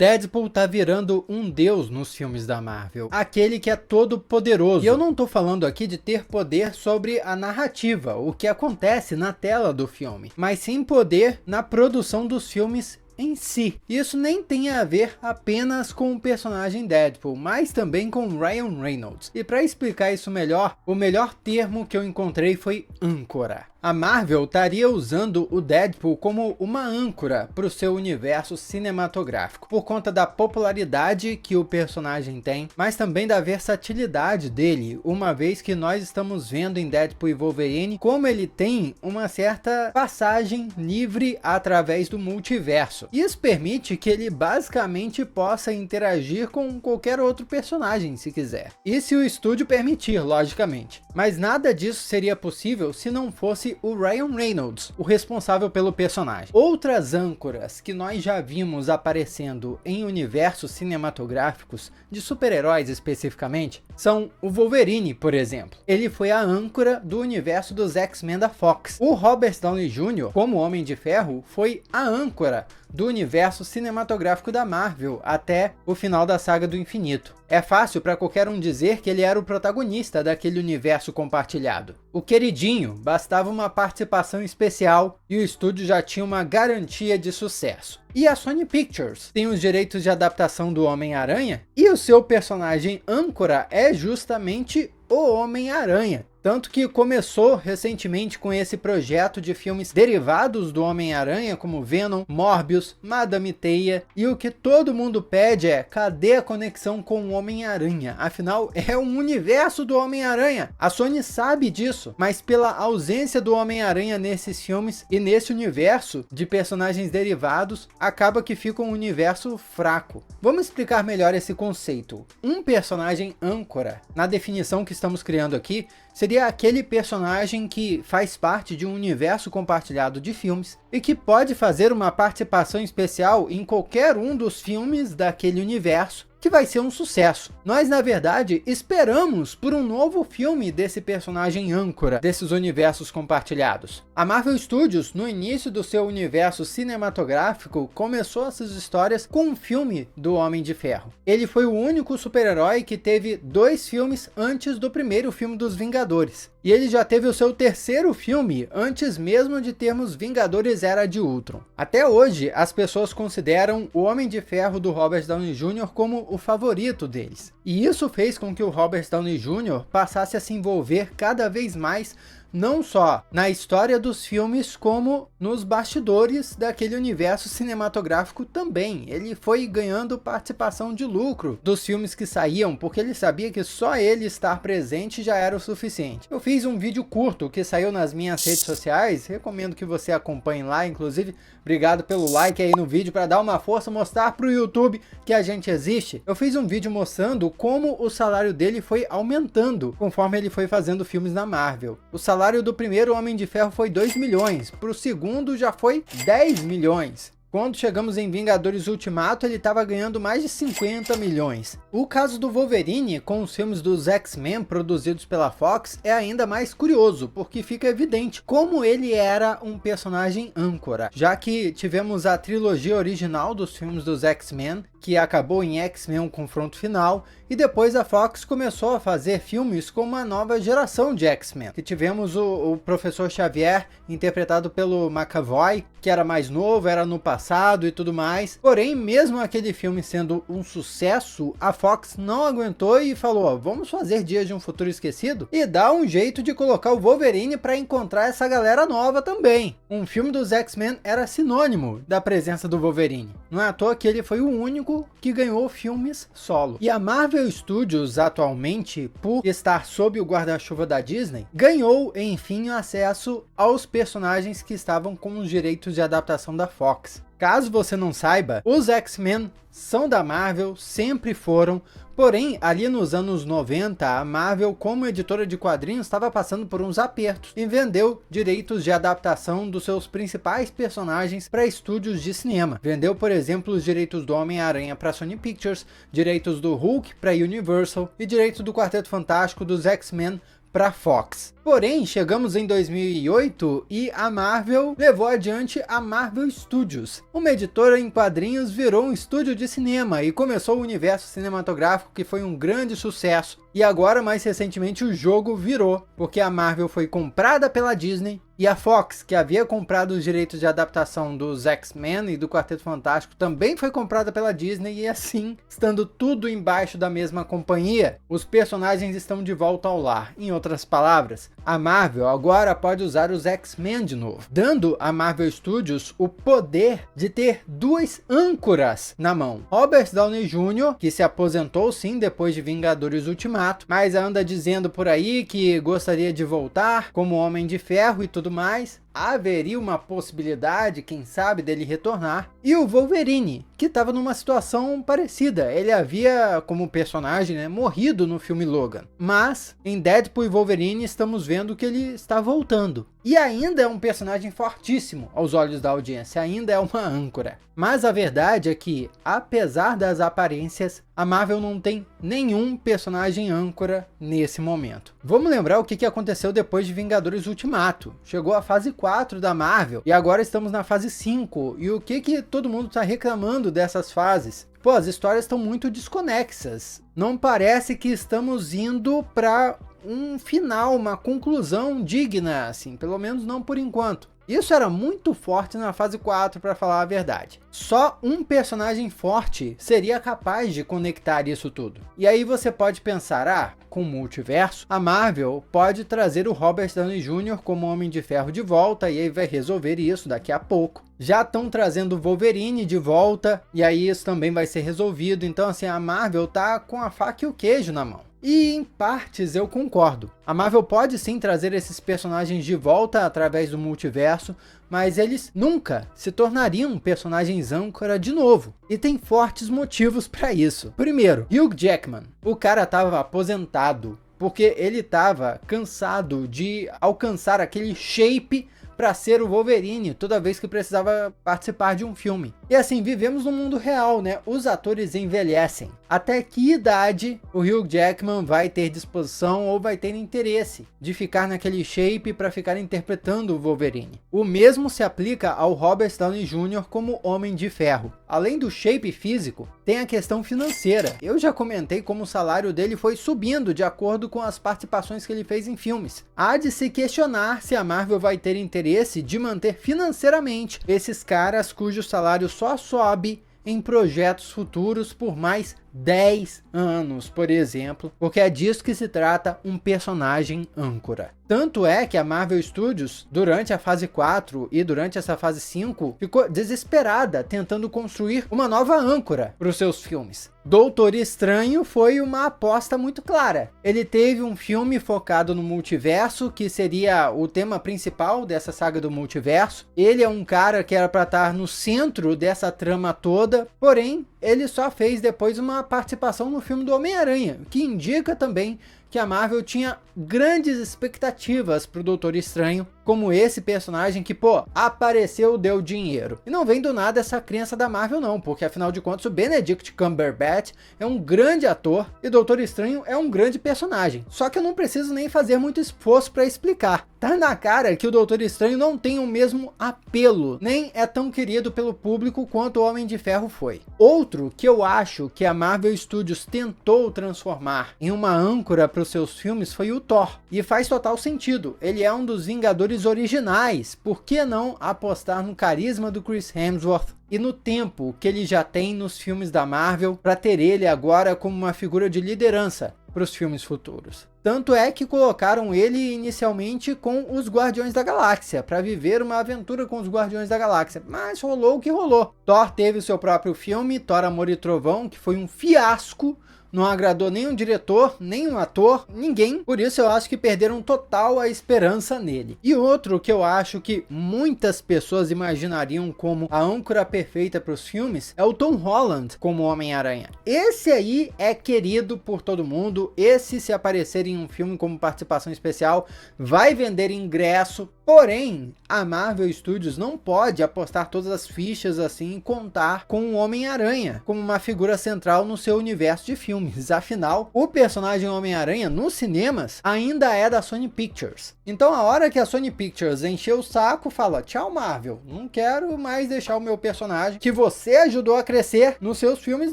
Deadpool tá virando um deus nos filmes da Marvel, aquele que é todo poderoso. E eu não tô falando aqui de ter poder sobre a narrativa, o que acontece na tela do filme, mas sim poder na produção dos filmes em si. Isso nem tem a ver apenas com o personagem Deadpool, mas também com Ryan Reynolds. E para explicar isso melhor, o melhor termo que eu encontrei foi âncora. A Marvel estaria usando o Deadpool como uma âncora para o seu universo cinematográfico, por conta da popularidade que o personagem tem, mas também da versatilidade dele, uma vez que nós estamos vendo em Deadpool e Wolverine como ele tem uma certa passagem livre através do multiverso. Isso permite que ele basicamente possa interagir com qualquer outro personagem se quiser. E se o estúdio permitir, logicamente. Mas nada disso seria possível se não fosse o Ryan Reynolds, o responsável pelo personagem. Outras âncoras que nós já vimos aparecendo em universos cinematográficos, de super-heróis especificamente, são o Wolverine, por exemplo. Ele foi a âncora do universo dos X-Men da Fox. O Robert Downey Jr., como Homem de Ferro, foi a âncora do universo cinematográfico da Marvel até o final da Saga do Infinito. É fácil para qualquer um dizer que ele era o protagonista daquele universo compartilhado. O queridinho, bastava uma participação especial e o estúdio já tinha uma garantia de sucesso. E a Sony Pictures tem os direitos de adaptação do Homem-Aranha e o seu personagem âncora é justamente o Homem-Aranha. Tanto que começou recentemente com esse projeto de filmes derivados do Homem-Aranha, como Venom, Morbius, Madame Teia, e o que todo mundo pede é, cadê a conexão com o Homem-Aranha? Afinal, é um universo do Homem-Aranha. A Sony sabe disso, mas pela ausência do Homem-Aranha nesses filmes e nesse universo de personagens derivados, acaba que fica um universo fraco. Vamos explicar melhor esse conceito. Um personagem âncora, na definição que estamos criando aqui, seria aquele personagem que faz parte de um universo compartilhado de filmes e que pode fazer uma participação especial em qualquer um dos filmes daquele universo, que vai ser um sucesso. Nós, na verdade, esperamos por um novo filme desse personagem âncora desses universos compartilhados. A Marvel Studios, no início do seu universo cinematográfico, começou essas histórias com um filme do Homem de Ferro. Ele foi o único super-herói que teve 2 filmes antes do primeiro filme dos Vingadores. E ele já teve o seu terceiro filme antes mesmo de termos Vingadores Era de Ultron. Até hoje, as pessoas consideram o Homem de Ferro do Robert Downey Jr. como o favorito deles. E isso fez com que o Robert Downey Jr. passasse a se envolver cada vez mais não só na história dos filmes, como nos bastidores daquele universo cinematográfico também. Ele foi ganhando participação de lucro dos filmes que saíam, porque ele sabia que só ele estar presente já era o suficiente. Eu fiz um vídeo curto que saiu nas minhas redes sociais, recomendo que você acompanhe lá, inclusive, obrigado pelo like aí no vídeo para dar uma força, mostrar para o YouTube que a gente existe. Eu fiz um vídeo mostrando como o salário dele foi aumentando conforme ele foi fazendo filmes na Marvel. O salário do primeiro Homem de Ferro foi 2 milhões, para o segundo já foi 10 milhões. Quando chegamos em Vingadores Ultimato, ele estava ganhando mais de 50 milhões. O caso do Wolverine, com os filmes dos X-Men produzidos pela Fox, é ainda mais curioso, porque fica evidente como ele era um personagem âncora, já que tivemos a trilogia original dos filmes dos X-Men, que acabou em X-Men um confronto final, e depois a Fox começou a fazer filmes com uma nova geração de X-Men, que tivemos o Professor Xavier, interpretado pelo McAvoy, que era mais novo, era no passado e tudo mais. Porém, mesmo aquele filme sendo um sucesso, a Fox não aguentou e falou, ó, vamos fazer Dias de um Futuro Esquecido e dar um jeito de colocar o Wolverine para encontrar essa galera nova também. Um filme dos X-Men era sinônimo da presença do Wolverine. Não é à toa que ele foi o único que ganhou filmes solo. E a Marvel Studios, atualmente, por estar sob o guarda-chuva da Disney, ganhou, enfim, acesso aos personagens que estavam com os direitos de adaptação da Fox. Caso você não saiba, os X-Men são da Marvel, sempre foram, porém, ali nos anos 90, a Marvel, como editora de quadrinhos, estava passando por uns apertos e vendeu direitos de adaptação dos seus principais personagens para estúdios de cinema. Vendeu, por exemplo, os direitos do Homem-Aranha para Sony Pictures, direitos do Hulk para Universal e direitos do Quarteto Fantástico dos X-Men para Fox. Porém, chegamos em 2008 e a Marvel levou adiante a Marvel Studios. Uma editora em quadrinhos virou um estúdio de cinema e começou o universo cinematográfico, que foi um grande sucesso. E agora, mais recentemente, o jogo virou, porque a Marvel foi comprada pela Disney e a Fox, que havia comprado os direitos de adaptação dos X-Men e do Quarteto Fantástico, também foi comprada pela Disney, e assim, estando tudo embaixo da mesma companhia, os personagens estão de volta ao lar. Em outras palavras, a Marvel agora pode usar os X-Men de novo, dando a Marvel Studios o poder de ter duas âncoras na mão. Robert Downey Jr., que se aposentou sim depois de Vingadores Ultimato, mas anda dizendo por aí que gostaria de voltar como Homem de Ferro e tudo mais. Haveria uma possibilidade, quem sabe, dele retornar. E o Wolverine, que estava numa situação parecida. Ele havia, como personagem, né, morrido no filme Logan. Mas, em Deadpool e Wolverine, estamos vendo que ele está voltando. E ainda é um personagem fortíssimo aos olhos da audiência, ainda é uma âncora. Mas a verdade é que, apesar das aparências, a Marvel não tem nenhum personagem âncora nesse momento. Vamos lembrar o que aconteceu depois de Vingadores Ultimato. Chegou a fase 4 da Marvel e agora estamos na fase 5. E o que todo mundo está reclamando dessas fases? Pô, as histórias estão muito desconexas. Não parece que estamos indo para um final, uma conclusão digna, assim, pelo menos não por enquanto. Isso era muito forte na fase 4, para falar a verdade. Só um personagem forte seria capaz de conectar isso tudo. E aí você pode pensar, com o multiverso, a Marvel pode trazer o Robert Downey Jr. como Homem de Ferro de volta, e aí vai resolver isso daqui a pouco. Já estão trazendo o Wolverine de volta, e aí isso também vai ser resolvido. Então, assim, a Marvel tá com a faca e o queijo na mão. E em partes eu concordo. A Marvel pode sim trazer esses personagens de volta através do multiverso, mas eles nunca se tornariam personagens âncora de novo. E tem fortes motivos para isso. Primeiro, Hugh Jackman. O cara estava aposentado porque ele estava cansado de alcançar aquele shape para ser o Wolverine toda vez que precisava participar de um filme. E assim, vivemos no mundo real, né? Os atores envelhecem. Até que idade o Hugh Jackman vai ter disposição ou vai ter interesse de ficar naquele shape para ficar interpretando o Wolverine? O mesmo se aplica ao Robert Downey Jr. como Homem de Ferro. Além do shape físico, tem a questão financeira. Eu já comentei como o salário dele foi subindo de acordo com as participações que ele fez em filmes. Há de se questionar se a Marvel vai ter interesse de manter financeiramente esses caras cujo salário só sobe em projetos futuros por mais 10 anos, por exemplo, porque é disso que se trata um personagem âncora. Tanto é que a Marvel Studios, durante a fase 4 e durante essa fase 5, ficou desesperada tentando construir uma nova âncora para os seus filmes. Doutor Estranho foi uma aposta muito clara. Ele teve um filme focado no multiverso, que seria o tema principal dessa saga do multiverso. Ele é um cara que era para estar no centro dessa trama toda, porém, ele só fez depois uma participação no filme do Homem-Aranha, que indica também que a Marvel tinha grandes expectativas pro Doutor Estranho, como esse personagem que, pô, apareceu, deu dinheiro. E não vem do nada essa crença da Marvel não, porque afinal de contas o Benedict Cumberbatch é um grande ator e Doutor Estranho é um grande personagem. Só que eu não preciso nem fazer muito esforço para explicar. Tá na cara que o Doutor Estranho não tem o mesmo apelo, nem é tão querido pelo público quanto o Homem de Ferro foi. Outro que eu acho que a Marvel Studios tentou transformar em uma âncora para os seus filmes foi o Thor. E faz total sentido. Ele é um dos Vingadores originais. Por que não apostar no carisma do Chris Hemsworth e no tempo que ele já tem nos filmes da Marvel para ter ele agora como uma figura de liderança para os filmes futuros? Tanto é que colocaram ele inicialmente com os Guardiões da Galáxia, para viver uma aventura com os Guardiões da Galáxia, mas rolou o que rolou. Thor teve o seu próprio filme, Thor Amor e Trovão, que foi um fiasco. Não agradou nem o diretor, nem o ator, ninguém. Por isso eu acho que perderam total a esperança nele. E outro que eu acho que muitas pessoas imaginariam como a âncora perfeita para os filmes é o Tom Holland como Homem-Aranha. Esse aí é querido por todo mundo. Esse, se aparecer em um filme como participação especial, vai vender ingresso. Porém, a Marvel Studios não pode apostar todas as fichas assim e contar com o Homem-Aranha como uma figura central no seu universo de filmes. Afinal, o personagem Homem-Aranha nos cinemas ainda é da Sony Pictures. Então, a hora que a Sony Pictures encheu o saco, fala: tchau Marvel, não quero mais deixar o meu personagem que você ajudou a crescer nos seus filmes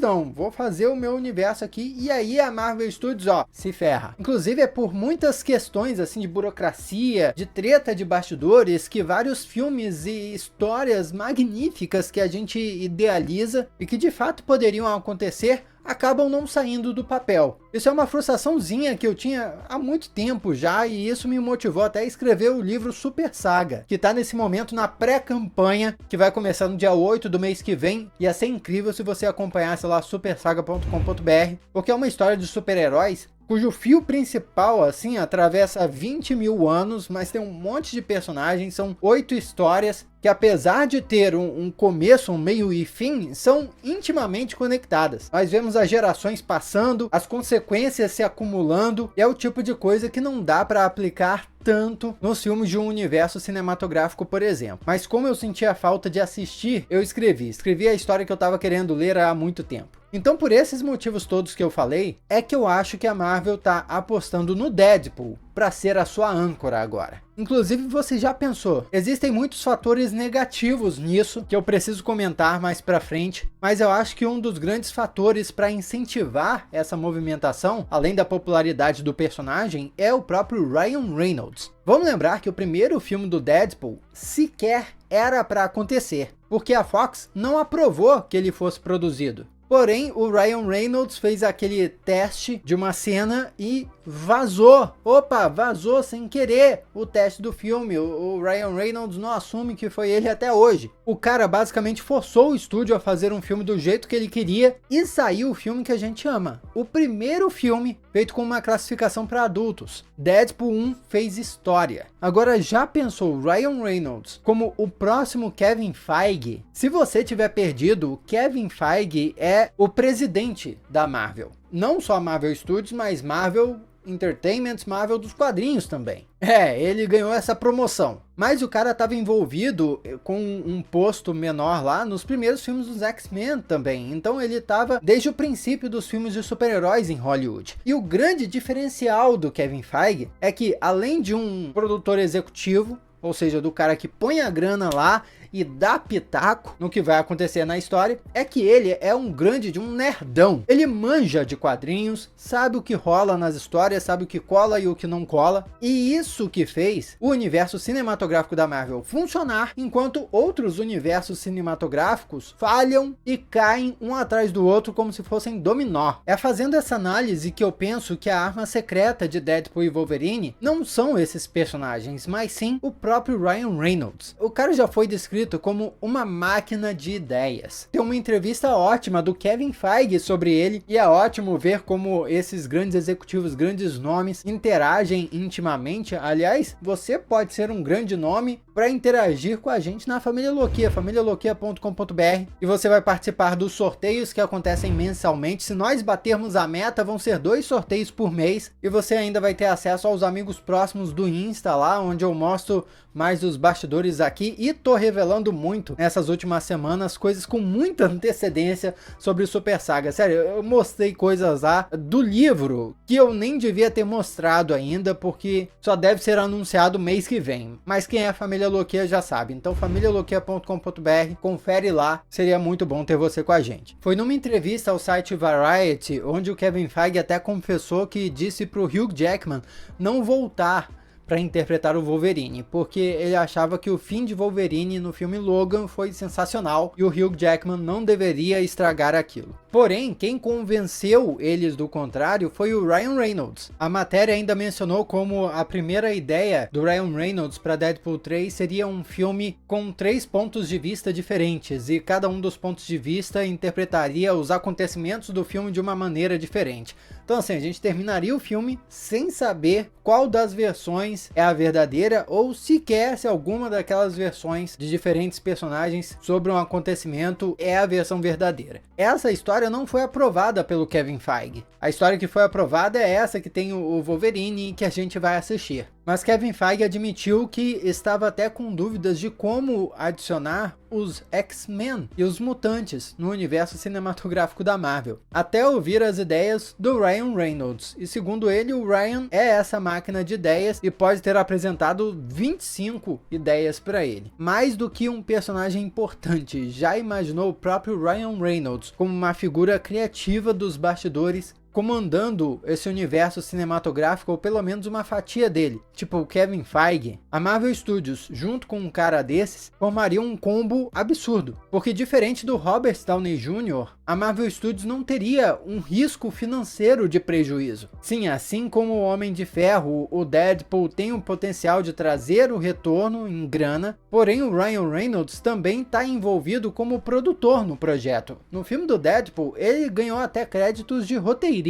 não. Vou fazer o meu universo aqui. E aí a Marvel Studios, ó, se ferra. Inclusive é por muitas questões assim de burocracia, de treta de bastidores, que vários filmes e histórias magníficas que a gente idealiza e que de fato poderiam acontecer acabam não saindo do papel. Isso é uma frustraçãozinha que eu tinha há muito tempo já, e isso me motivou até a escrever o livro Super Saga, que tá nesse momento na pré-campanha, que vai começar no dia 8 do mês que vem. Ia ser incrível se você acompanhasse lá supersaga.com.br, porque é uma história de super-heróis cujo fio principal, assim, atravessa 20 mil anos, mas tem um monte de personagens, são 8 histórias que, apesar de ter um começo, um meio e fim, são intimamente conectadas. Nós vemos as gerações passando, as consequências se acumulando, e é o tipo de coisa que não dá para aplicar tanto nos filmes de um universo cinematográfico, por exemplo. Mas como eu sentia falta de assistir, eu escrevi a história que eu estava querendo ler há muito tempo. Então, por esses motivos todos que eu falei, é que eu acho que a Marvel tá apostando no Deadpool para ser a sua âncora agora. Inclusive, você já pensou, existem muitos fatores negativos nisso que eu preciso comentar mais pra frente, mas eu acho que um dos grandes fatores para incentivar essa movimentação, além da popularidade do personagem, é o próprio Ryan Reynolds. Vamos lembrar que o primeiro filme do Deadpool sequer era para acontecer, porque a Fox não aprovou que ele fosse produzido. Porém, o Ryan Reynolds fez aquele teste de uma cena e vazou. Opa, vazou sem querer o teste do filme. O Ryan Reynolds não assume que foi ele até hoje. O cara basicamente forçou o estúdio a fazer um filme do jeito que ele queria e saiu o filme que a gente ama. O primeiro filme feito com uma classificação para adultos. Deadpool 1 fez história. Agora, já pensou Ryan Reynolds como o próximo Kevin Feige? Se você tiver perdido, o Kevin Feige é o presidente da Marvel. Não só Marvel Studios, mas Marvel Entertainment, Marvel dos quadrinhos também. Ele ganhou essa promoção. Mas o cara estava envolvido com um posto menor lá nos primeiros filmes dos X-Men também. Então ele estava desde o princípio dos filmes de super-heróis em Hollywood. E o grande diferencial do Kevin Feige é que, além de um produtor executivo, ou seja, do cara que põe a grana lá e dá pitaco no que vai acontecer na história, é que ele é um nerdão. Ele manja de quadrinhos, sabe o que rola nas histórias, sabe o que cola e o que não cola. E isso que fez o universo cinematográfico da Marvel funcionar, enquanto outros universos cinematográficos falham e caem um atrás do outro como se fossem dominó. É fazendo essa análise que eu penso que a arma secreta de Deadpool e Wolverine não são esses personagens, mas sim o próprio Ryan Reynolds. O cara já foi descrito como uma máquina de ideias. Tem uma entrevista ótima do Kevin Feige sobre ele, e é ótimo ver como esses grandes executivos, grandes nomes, interagem intimamente. Aliás, você pode ser um grande nome para interagir com a gente na Família Loquia, familialoquia.com.br, e você vai participar dos sorteios que acontecem mensalmente. Se nós batermos a meta, vão ser 2 sorteios por mês, e você ainda vai ter acesso aos amigos próximos do Insta lá, onde eu mostro mais dos bastidores aqui, e tô revelando muito nessas últimas semanas, coisas com muita antecedência sobre o Super Saga. Sério, eu mostrei coisas lá do livro que eu nem devia ter mostrado ainda, porque só deve ser anunciado mês que vem. Mas quem é a Família Loquia já sabe, então familialoquia.com.br, confere lá, seria muito bom ter você com a gente. Foi numa entrevista ao site Variety, onde o Kevin Feige até confessou que disse pro Hugh Jackman não voltar para interpretar o Wolverine, porque ele achava que o fim de Wolverine no filme Logan foi sensacional e o Hugh Jackman não deveria estragar aquilo. Porém, quem convenceu eles do contrário foi o Ryan Reynolds. A matéria ainda mencionou como a primeira ideia do Ryan Reynolds para Deadpool 3 seria um filme com 3 pontos de vista diferentes, e cada um dos pontos de vista interpretaria os acontecimentos do filme de uma maneira diferente. Então assim, a gente terminaria o filme sem saber qual das versões é a verdadeira, ou sequer se alguma daquelas versões de diferentes personagens sobre um acontecimento é a versão verdadeira. Essa história não foi aprovada pelo Kevin Feige. A história que foi aprovada é essa que tem o Wolverine, que a gente vai assistir. Mas Kevin Feige admitiu que estava até com dúvidas de como adicionar os X-Men e os mutantes no universo cinematográfico da Marvel, até ouvir as ideias do Ryan Reynolds. E segundo ele, o Ryan é essa máquina de ideias e pode ter apresentado 25 ideias para ele. Mais do que um personagem importante, já imaginou o próprio Ryan Reynolds como uma figura criativa dos bastidores, comandando esse universo cinematográfico, ou pelo menos uma fatia dele, tipo o Kevin Feige? A Marvel Studios, junto com um cara desses, formariam um combo absurdo, porque diferente do Robert Downey Jr., a Marvel Studios não teria um risco financeiro de prejuízo. Sim, assim como o Homem de Ferro, o Deadpool tem o potencial de trazer o retorno em grana, porém o Ryan Reynolds também está envolvido como produtor no projeto. No filme do Deadpool, ele ganhou até créditos de roteirista,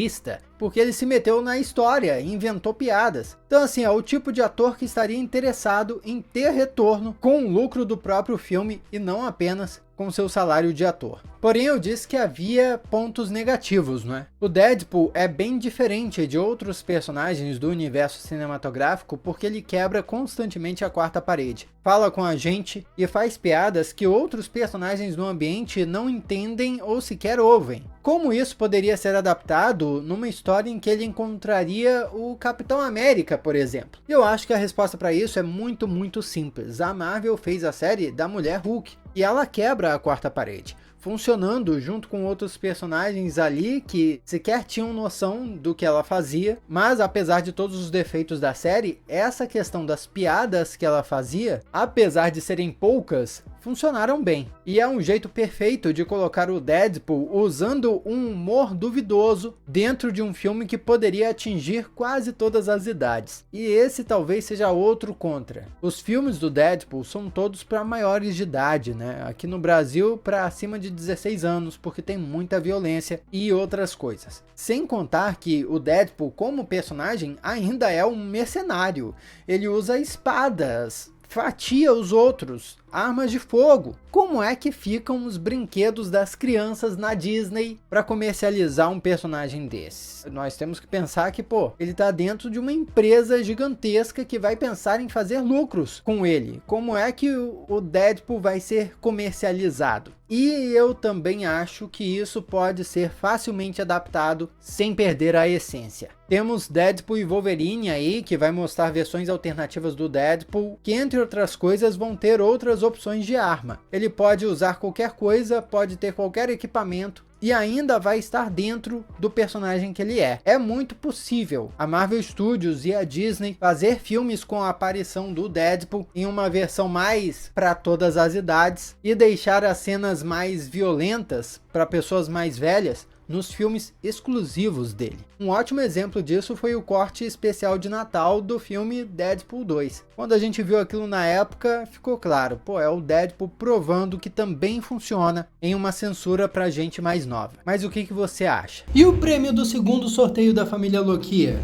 porque ele se meteu na história e inventou piadas. Então assim, é o tipo de ator que estaria interessado em ter retorno com o lucro do próprio filme e não apenas com seu salário de ator. Porém, eu disse que havia pontos negativos, não é? O Deadpool é bem diferente de outros personagens do universo cinematográfico porque ele quebra constantemente a quarta parede, fala com a gente e faz piadas que outros personagens no ambiente não entendem ou sequer ouvem. Como isso poderia ser adaptado numa história em que ele encontraria o Capitão América, por exemplo? Eu acho que a resposta para isso é muito simples. A Marvel fez a série da Mulher Hulk e ela quebra a quarta parede, funcionando junto com outros personagens ali que sequer tinham noção do que ela fazia, mas apesar de todos os defeitos da série, essa questão das piadas que ela fazia, apesar de serem poucas, funcionaram bem. E é um jeito perfeito de colocar o Deadpool usando um humor duvidoso dentro de um filme que poderia atingir quase todas as idades. E esse talvez seja outro contra. Os filmes do Deadpool são todos para maiores de idade, né? Aqui no Brasil para acima de 16 anos, porque tem muita violência e outras coisas. Sem contar que o Deadpool como personagem ainda é um mercenário. Ele usa espadas, fatia os outros, armas de fogo. Como é que ficam os brinquedos das crianças na Disney para comercializar um personagem desse? Nós temos que pensar que, ele tá dentro de uma empresa gigantesca que vai pensar em fazer lucros com ele. Como é que o Deadpool vai ser comercializado? E eu também acho que isso pode ser facilmente adaptado sem perder a essência. Temos Deadpool e Wolverine aí, que vai mostrar versões alternativas do Deadpool, que entre outras coisas vão ter outras opções de arma. Ele pode usar qualquer coisa, pode ter qualquer equipamento e ainda vai estar dentro do personagem que ele é. É muito possível a Marvel Studios e a Disney fazer filmes com a aparição do Deadpool em uma versão mais para todas as idades e deixar as cenas mais violentas para pessoas mais velhas nos filmes exclusivos dele. Um ótimo exemplo disso foi o corte especial de Natal do filme Deadpool 2. Quando a gente viu aquilo na época, ficou claro, é o Deadpool provando que também funciona em uma censura pra gente mais nova. Mas o que você acha? E o prêmio do segundo sorteio da família Loquia?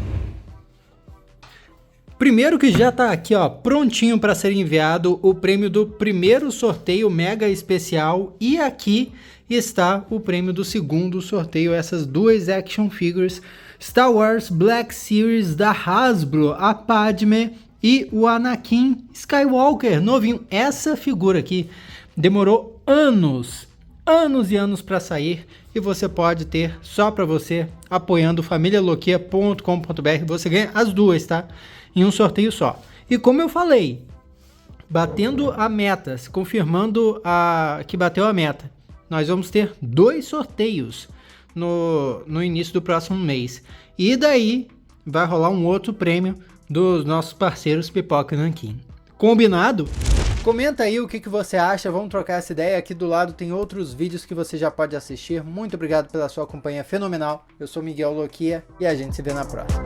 Primeiro que já tá aqui, prontinho para ser enviado o prêmio do primeiro sorteio mega especial, e aqui está o prêmio do segundo sorteio, essas duas action figures Star Wars Black Series da Hasbro, a Padme e o Anakin Skywalker novinho. Essa figura aqui demorou anos e anos para sair e você pode ter só para você apoiando familialoquia.com.br. Você ganha as duas, tá? Em um sorteio só. E como eu falei, batendo a meta, confirmando que bateu a meta, nós vamos ter 2 sorteios no início do próximo mês. E daí vai rolar um outro prêmio dos nossos parceiros Pipoca e Nanquim. Combinado? Comenta aí o que você acha, vamos trocar essa ideia. Aqui do lado tem outros vídeos que você já pode assistir. Muito obrigado pela sua companhia fenomenal. Eu sou Miguel Loquia e a gente se vê na próxima.